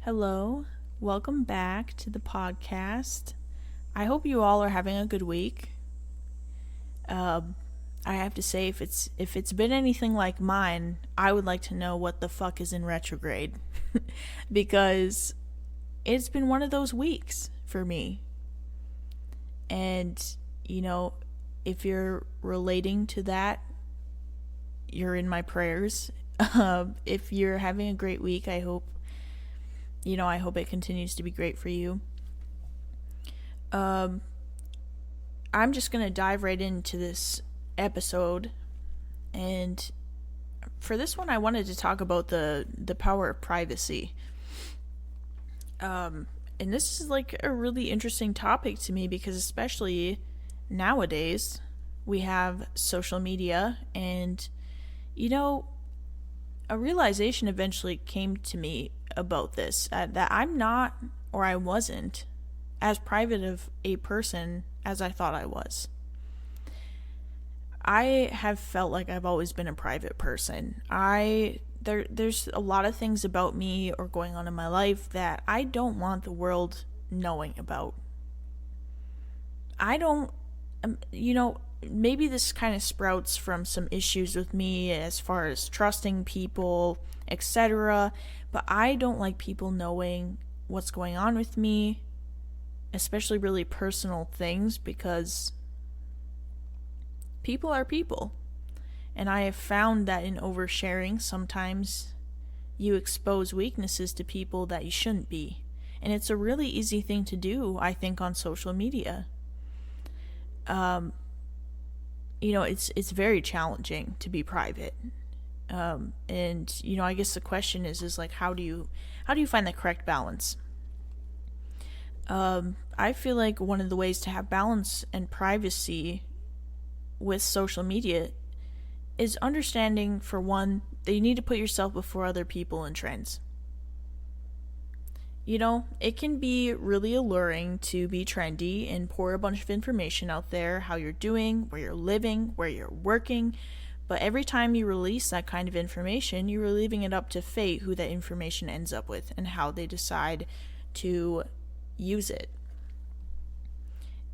Hello, welcome back to the podcast. I hope you all are having a good week. I have to say, if it's been anything like mine, I would like to know what the fuck is in retrograde, because it's been one of those weeks for me. And you know, if you're relating to that, you're in my prayers. If you're having a great week, I hope it continues to be great for you. I'm just going to dive right into this episode. And for this one, I wanted to talk about the power of privacy. And this is like a really interesting topic to me because, especially nowadays, we have social media, and a realization eventually came to me about this, that I'm not, or I wasn't, as private of a person as I thought I was. I have felt like I've always been a private person. There's a lot of things about me or going on in my life that I don't want the world knowing about. I don't, maybe this kind of sprouts from some issues with me as far as trusting people, etc. But I don't like people knowing what's going on with me, especially really personal things, because people are people. And I have found that in oversharing, sometimes you expose weaknesses to people that you shouldn't be. And it's a really easy thing to do, I think, on social media. It's very challenging to be private. And I guess the question is like, how do you find the correct balance? I feel like one of the ways to have balance and privacy with social media is understanding, for one, that you need to put yourself before other people and trends. It can be really alluring to be trendy and pour a bunch of information out there, how you're doing, where you're living, where you're working. But every time you release that kind of information, you're leaving it up to fate who that information ends up with and how they decide to use it.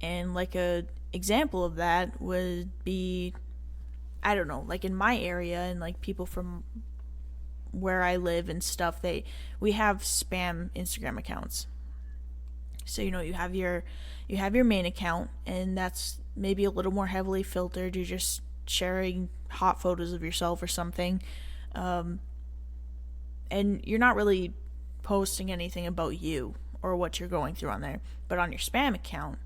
And like a example of that would be, I don't know, like in my area and like people from where I live and stuff, we have spam Instagram accounts. So you have your main account, and that's maybe a little more heavily filtered. You're just sharing hot photos of yourself or something, and you're not really posting anything about you or what you're going through on there. But on your spam account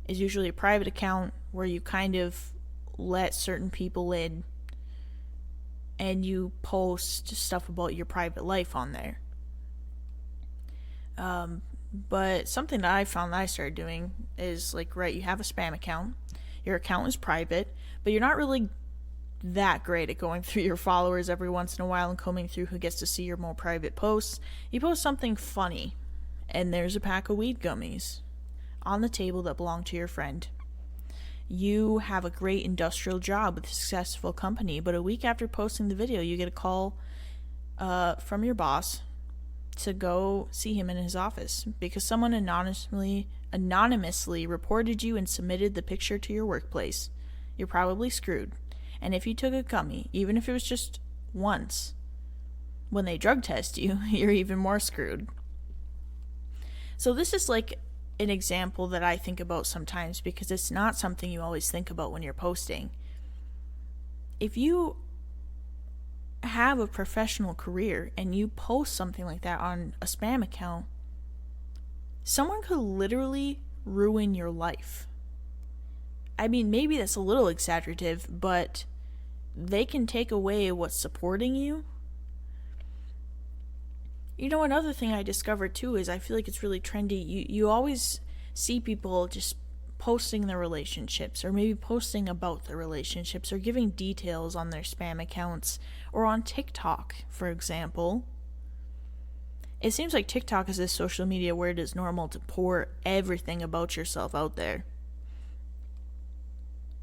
is usually a private account where you kind of let certain people in, and you post stuff about your private life on there. But something that I found that I started doing is like, right, you have a spam account, your account is private, but you're not really that great at going through your followers every once in a while and combing through who gets to see your more private posts. You post something funny, and there's a pack of weed gummies on the table that belong to your friend. You have a great industrial job with a successful company, but a week after posting the video, you get a call from your boss to go see him in his office because someone anonymously reported you and submitted the picture to your workplace. You're probably screwed. And if you took a gummy, even if it was just once, when they drug test you, you're even more screwed. So this is like an example that I think about sometimes because it's not something you always think about when you're posting. If you have a professional career and you post something like that on a spam account, someone could literally ruin your life. I mean, maybe that's a little exaggerative, but they can take away what's supporting you. Another thing I discovered too is I feel like it's really trendy. You always see people just posting their relationships, or maybe posting about their relationships, or giving details on their spam accounts, or on TikTok, for example. It seems like TikTok is this social media where it is normal to pour everything about yourself out there.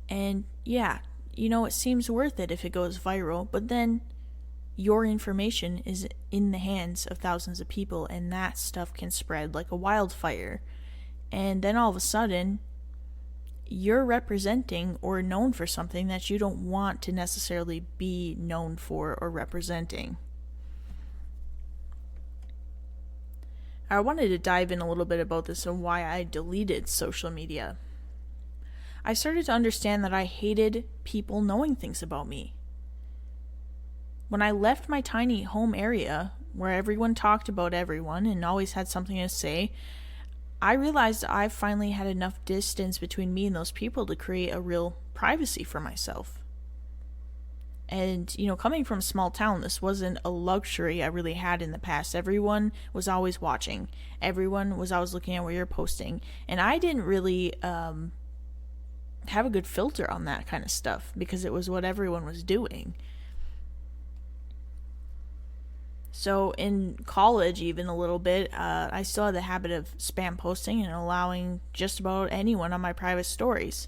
And yeah, it seems worth it if it goes viral, but then your information is in the hands of thousands of people, and that stuff can spread like a wildfire. And then all of a sudden, you're representing or known for something that you don't want to necessarily be known for or representing. I wanted to dive in a little bit about this and why I deleted social media. I started to understand that I hated people knowing things about me. When I left my tiny home area, where everyone talked about everyone and always had something to say, I realized I finally had enough distance between me and those people to create a real privacy for myself. And, coming from a small town, this wasn't a luxury I really had in the past. Everyone was always watching. Everyone was always looking at what you're posting. And I didn't really have a good filter on that kind of stuff because it was what everyone was doing. So in college, even a little bit, I still had the habit of spam posting and allowing just about anyone on my private stories.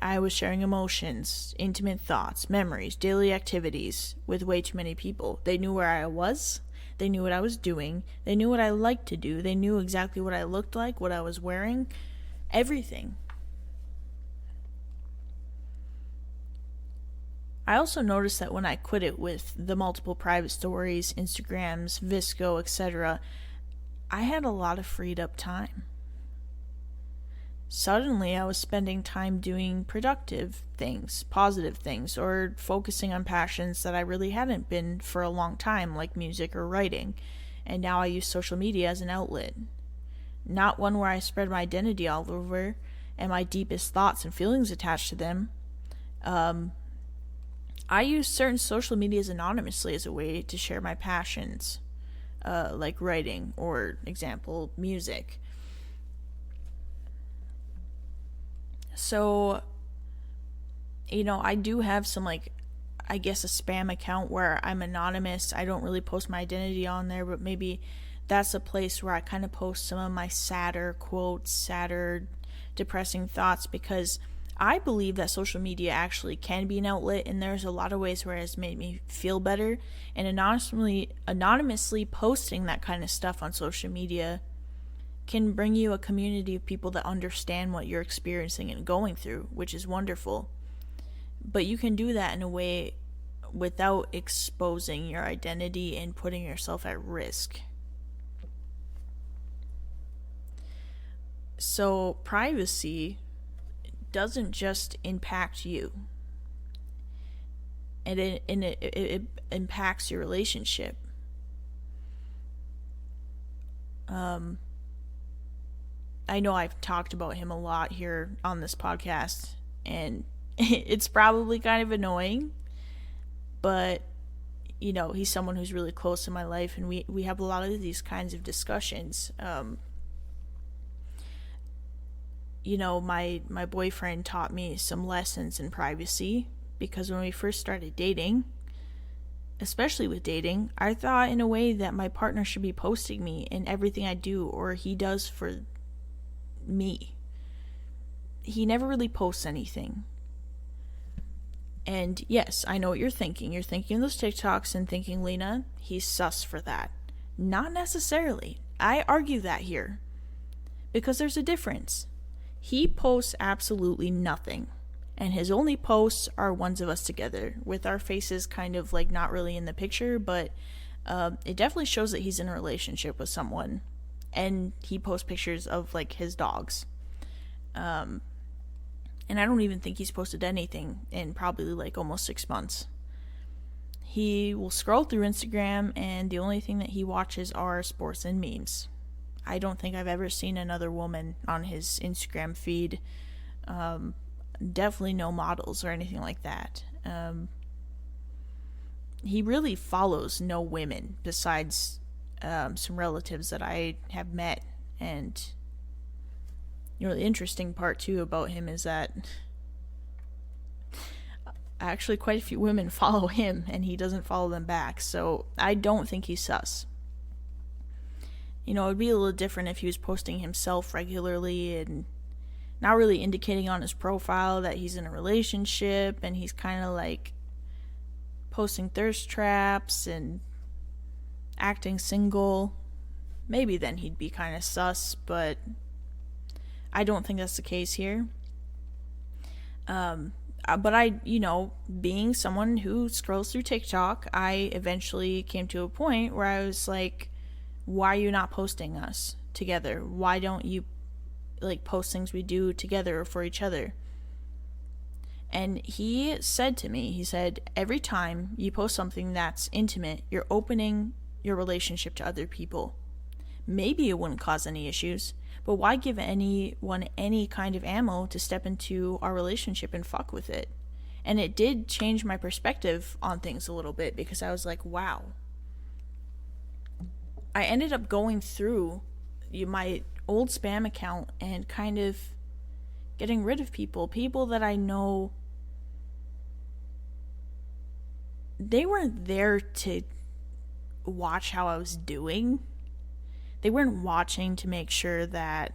I was sharing emotions, intimate thoughts, memories, daily activities with way too many people. They knew where I was. They knew what I was doing. They knew what I liked to do. They knew exactly what I looked like, what I was wearing, everything. I also noticed that when I quit it with the multiple private stories, Instagrams, VSCO, etc., I had a lot of freed up time. Suddenly, I was spending time doing productive things, positive things, or focusing on passions that I really hadn't been for a long time, like music or writing. And now I use social media as an outlet. Not one where I spread my identity all over and my deepest thoughts and feelings attached to them. I use certain social medias anonymously as a way to share my passions, like writing or, example, music. So, I do have some, a spam account where I'm anonymous. I don't really post my identity on there, but maybe that's a place where I kind of post some of my sadder quotes, sadder, depressing thoughts, because I believe that social media actually can be an outlet, and there's a lot of ways where it's made me feel better. And anonymously posting that kind of stuff on social media can bring you a community of people that understand what you're experiencing and going through, which is wonderful. But you can do that in a way without exposing your identity and putting yourself at risk. So privacy doesn't just impact you, and it impacts your relationship. I know I've talked about him a lot here on this podcast, and it's probably kind of annoying, but he's someone who's really close to my life, and we have a lot of these kinds of discussions. My boyfriend taught me some lessons in privacy, because when we first started dating, especially with dating, I thought in a way that my partner should be posting me in everything I do or he does for me. He never really posts anything. And yes, I know what you're thinking. You're thinking of those TikToks and thinking, Lena, he's sus for that. Not necessarily. I argue that here, because there's a difference. He posts absolutely nothing, and his only posts are ones of us together with our faces kind of not really in the picture, but it definitely shows that he's in a relationship with someone. And he posts pictures of his dogs, and I don't even think he's posted anything in probably almost 6 months. He will scroll through Instagram, and the only thing that he watches are sports and memes. I don't think I've ever seen another woman on his Instagram feed. Definitely no models or anything like that. He really follows no women besides some relatives that I have met. And the interesting part too about him is that actually quite a few women follow him and he doesn't follow them back. So I don't think he's sus. It would be a little different if he was posting himself regularly and not really indicating on his profile that he's in a relationship, and he's kind of posting thirst traps and acting single, maybe then he'd be kind of sus, but I don't think that's the case here. But being someone who scrolls through TikTok, I eventually came to a point where I was like, why are you not posting us together? Why don't you post things we do together or for each other? And he said to me, he said, every time you post something that's intimate, you're opening your relationship to other people. Maybe it wouldn't cause any issues, but why give anyone any kind of ammo to step into our relationship and fuck with it? And it did change my perspective on things a little bit, because I was like, wow. I ended up going through my old spam account and kind of getting rid of people that I know they weren't there to watch how I was doing. They weren't watching to make sure that,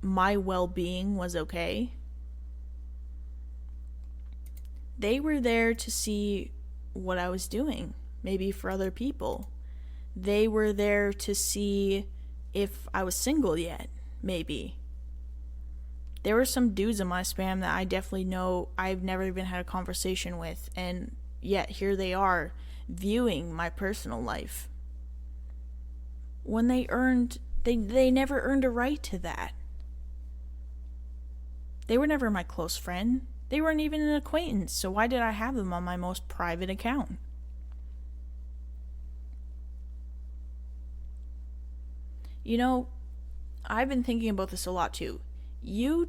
my well-being was okay. They were there to see what I was doing, maybe for other people. They were there to see if I was single yet, maybe. There were some dudes in my spam that I definitely know I've never even had a conversation with, and yet here they are viewing my personal life. When they never earned a right to that. They were never my close friend. They weren't even an acquaintance, so why did I have them on my most private account? I've been thinking about this a lot too. You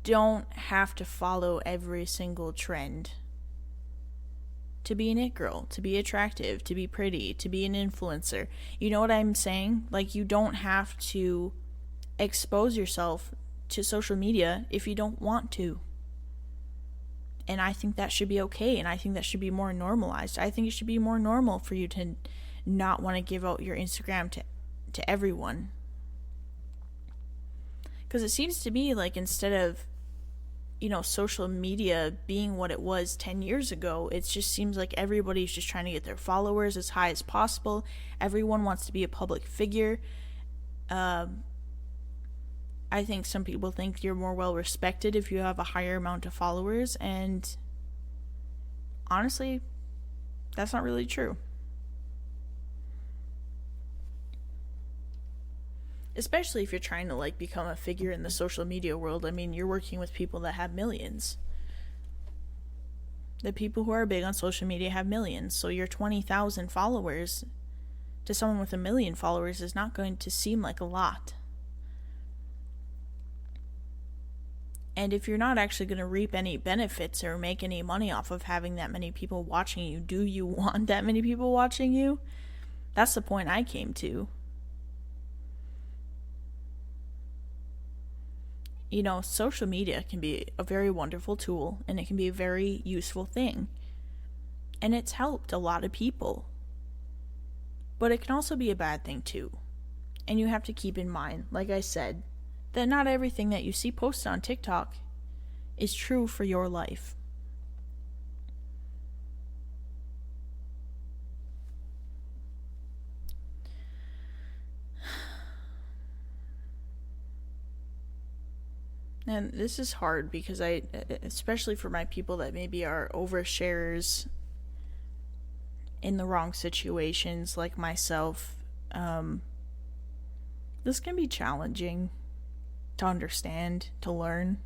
don't have to follow every single trend to be an it girl, to be attractive, to be pretty, to be an influencer. You know what I'm saying? You don't have to expose yourself to social media if you don't want to. And I think that should be okay, and I think that should be more normalized. I think it should be more normal for you to not want to give out your Instagram to everyone. Because it seems to be instead of, social media being what it was 10 years ago, it just seems like everybody's just trying to get their followers as high as possible. Everyone wants to be a public figure. I think some people think you're more well respected if you have a higher amount of followers, and honestly, that's not really true. Especially if you're trying to become a figure in the social media world. I mean, you're working with people that have millions. The people who are big on social media have millions. So your 20,000 followers to someone with 1 million followers is not going to seem like a lot. And if you're not actually going to reap any benefits or make any money off of having that many people watching you, do you want that many people watching you? That's the point I came to. Social media can be a very wonderful tool, and it can be a very useful thing. And it's helped a lot of people. But it can also be a bad thing too. And you have to keep in mind, like I said, that not everything that you see posted on TikTok is true for your life. And this is hard because especially for my people that maybe are oversharers in the wrong situations like myself, this can be challenging to understand, to learn.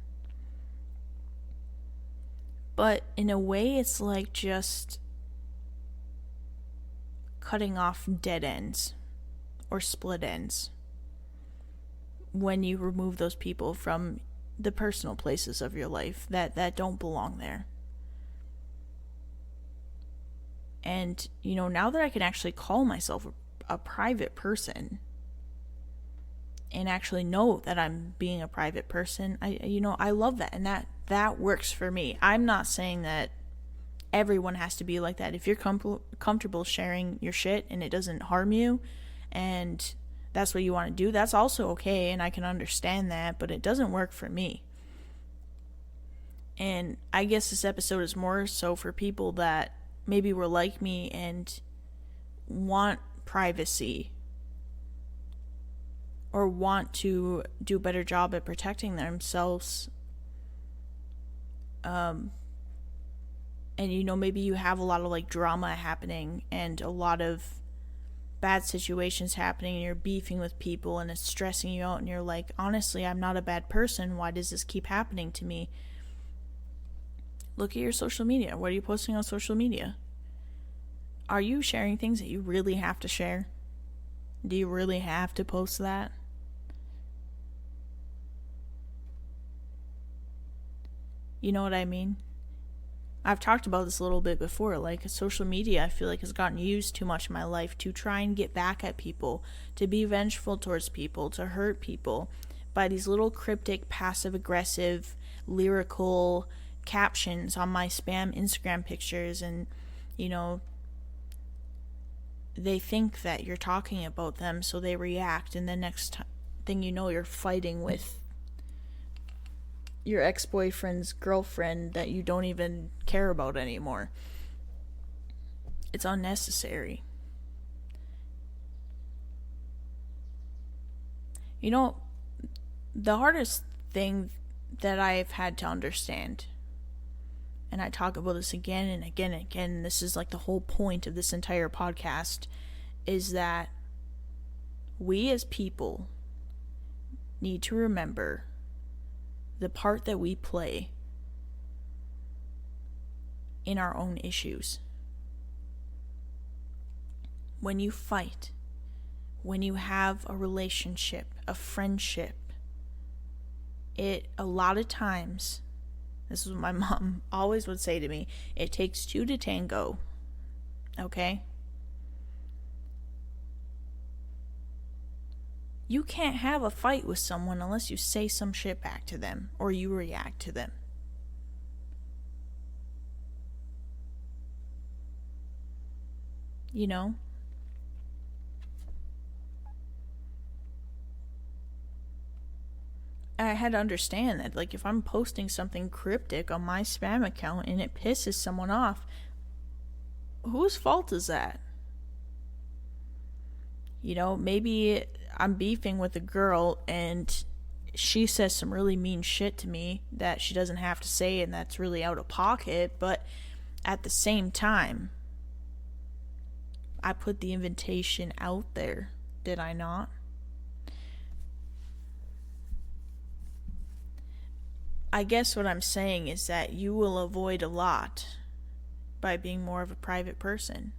But in a way, it's just cutting off dead ends or split ends when you remove those people from the personal places of your life that don't belong there. And, now that I can actually call myself a private person and actually know that I'm being a private person, I love that. And that works for me. I'm not saying that everyone has to be like that. If you're comfortable sharing your shit and it doesn't harm you and that's what you want to do, that's also okay, and I can understand that, but it doesn't work for me. And I guess this episode is more so for people that maybe were like me and want privacy or want to do a better job at protecting themselves. And maybe you have a lot of like drama happening and a lot of bad situations happening, and you're beefing with people and it's stressing you out, and you're like, honestly, I'm not a bad person. Why does this keep happening to me? Look at your social media. What are you posting on social media? Are you sharing things that you really have to share? Do you really have to post that? You know what I mean? I've talked about this a little bit before. Like, social media, I feel like, has gotten used too much in my life to try and get back at people, to be vengeful towards people, to hurt people by these little cryptic, passive-aggressive, lyrical captions on my spam Instagram pictures. And, they think that you're talking about them, so they react. And the next thing you know, you're fighting with your ex-boyfriend's girlfriend that you don't even care about anymore. It's unnecessary. The hardest thing that I've had to understand, and I talk about this again and again and again, this is like the whole point of this entire podcast, is that we as people need to remember the part that we play in our own issues. When you fight, when you have a relationship, a friendship, a lot of times, this is what my mom always would say to me, it takes two to tango, okay? You can't have a fight with someone unless you say some shit back to them or you react to them. I had to understand that, like, if I'm posting something cryptic on my spam account and it pisses someone off, whose fault is that? Maybe I'm beefing with a girl and she says some really mean shit to me that she doesn't have to say, and that's really out of pocket, but at the same time, I put the invitation out there, did I not? I guess what I'm saying is that you will avoid a lot by being more of a private person.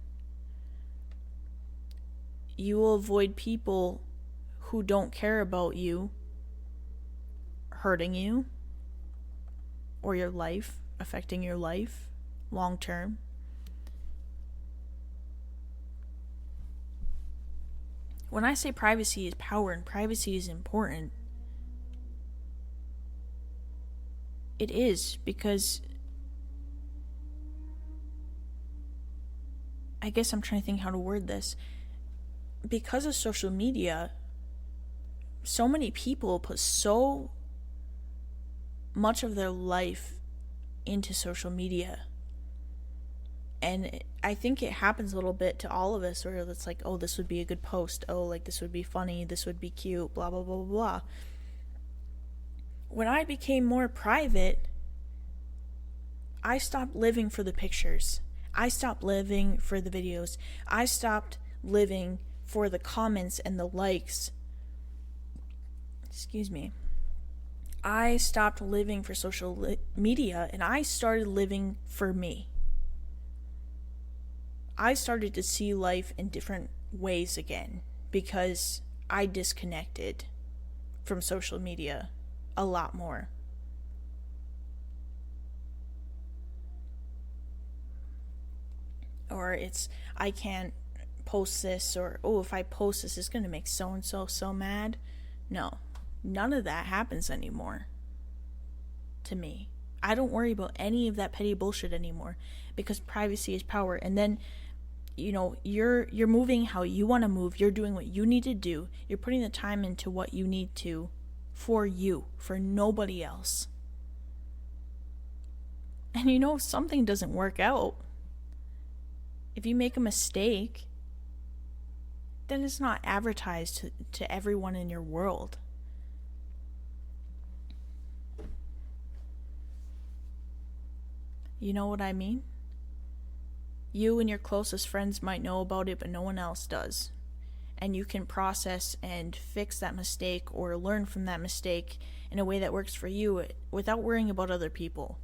You will avoid people who don't care about you hurting you or your life, affecting your life long term. When I say privacy is power and privacy is important, it is, because I guess I'm trying to think how to word this. Because of social media, so many people put so much of their life into social media. And I think it happens a little bit to all of us, where it's like, oh, this would be a good post. Oh, like, this would be funny. This would be cute. Blah, blah, blah, blah, blah. When I became more private, I stopped living for the pictures. I stopped living for the videos. I stopped living for the comments and the likes. Excuse me. I stopped living for social media and I started living for me. I started to see life in different ways again because I disconnected from social media a lot more. Or it's, I can't post this, or, oh, if I post this, it's going to make so-and-so so mad. No, none of that happens anymore to me. I don't worry about any of that petty bullshit anymore because privacy is power. And then, you're moving how you want to move. You're doing what you need to do. You're putting the time into what you need to for you, for nobody else. And if something doesn't work out, if you make a mistake, then it's not advertised to everyone in your world. You know what I mean? You and your closest friends might know about it, but no one else does. And you can process and fix that mistake or learn from that mistake in a way that works for you without worrying about other people.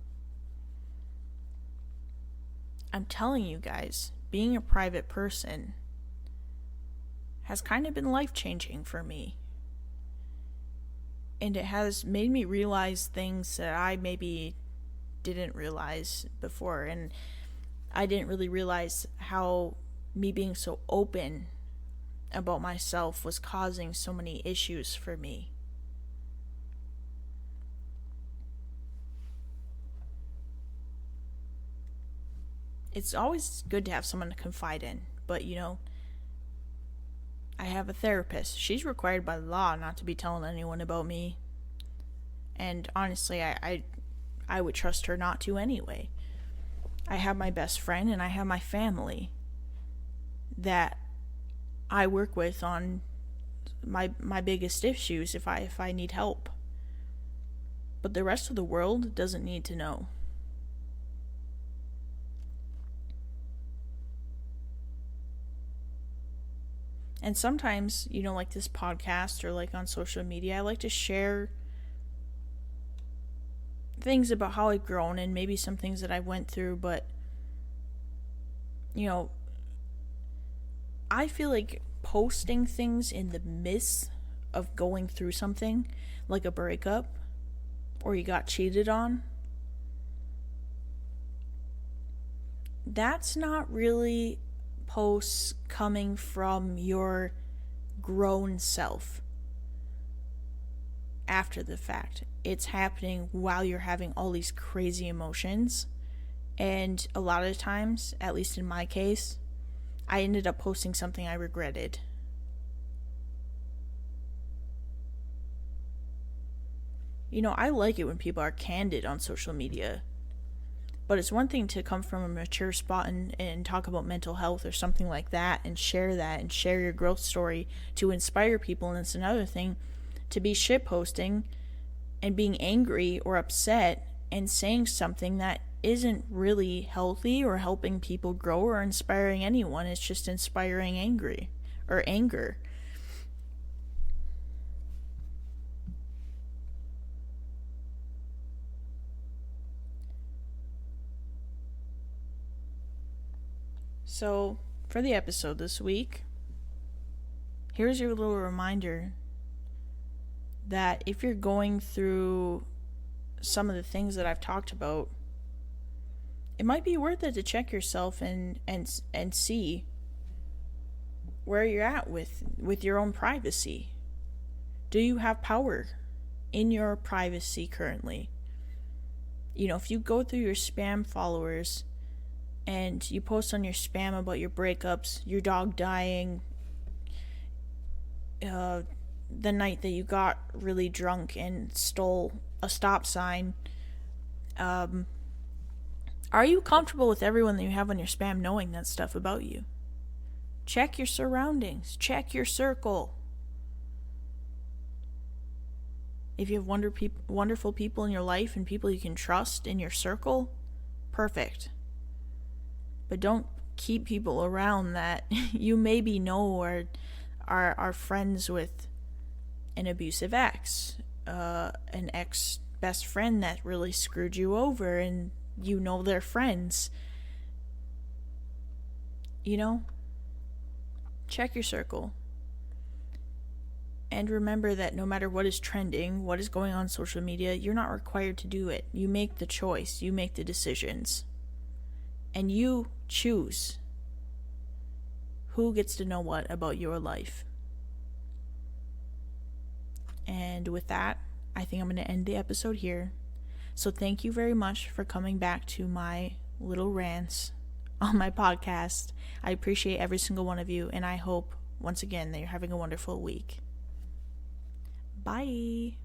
I'm telling you guys, being a private person has kind of been life-changing for me. And it has made me realize things that I maybe didn't realize before. And I didn't really realize how me being so open about myself was causing so many issues for me. It's always good to have someone to confide in, but I have a therapist. She's required by law not to be telling anyone about me. And honestly, I would trust her not to anyway. I have my best friend and I have my family that I work with on my biggest issues if I need help. But the rest of the world doesn't need to know. And sometimes, like this podcast or like on social media, I like to share things about how I've grown and maybe some things that I went through, but I feel like posting things in the midst of going through something like a breakup or you got cheated on, that's not really posts coming from your grown self after the fact. It's happening while you're having all these crazy emotions. And a lot of times, at least in my case, I ended up posting something I regretted. I like it when people are candid on social media. But it's one thing to come from a mature spot and talk about mental health or something like that and share your growth story to inspire people. And it's another thing to be shitposting and being angry or upset and saying something that isn't really healthy or helping people grow or inspiring anyone. It's just inspiring anger. So, for the episode this week, here's your little reminder that if you're going through some of the things that I've talked about, it might be worth it to check yourself and see where you're at with your own privacy. Do you have power in your privacy currently? If you go through your spam followers and you post on your spam about your breakups, your dog dying, the night that you got really drunk and stole a stop sign, are you comfortable with everyone that you have on your spam knowing that stuff about you? Check your surroundings. Check your circle. If you have wonderful people in your life and people you can trust in your circle, perfect. But don't keep people around that you maybe know or are friends with an abusive ex, an ex best friend that really screwed you over and they're friends. Check your circle. And remember that no matter what is trending, what is going on social media, you're not required to do it. You make the choice. You make the decisions. And you choose who gets to know what about your life. And with that, I think I'm going to end the episode here. So thank you very much for coming back to my little rants on my podcast. I appreciate every single one of you, and I hope, once again, that you're having a wonderful week. Bye.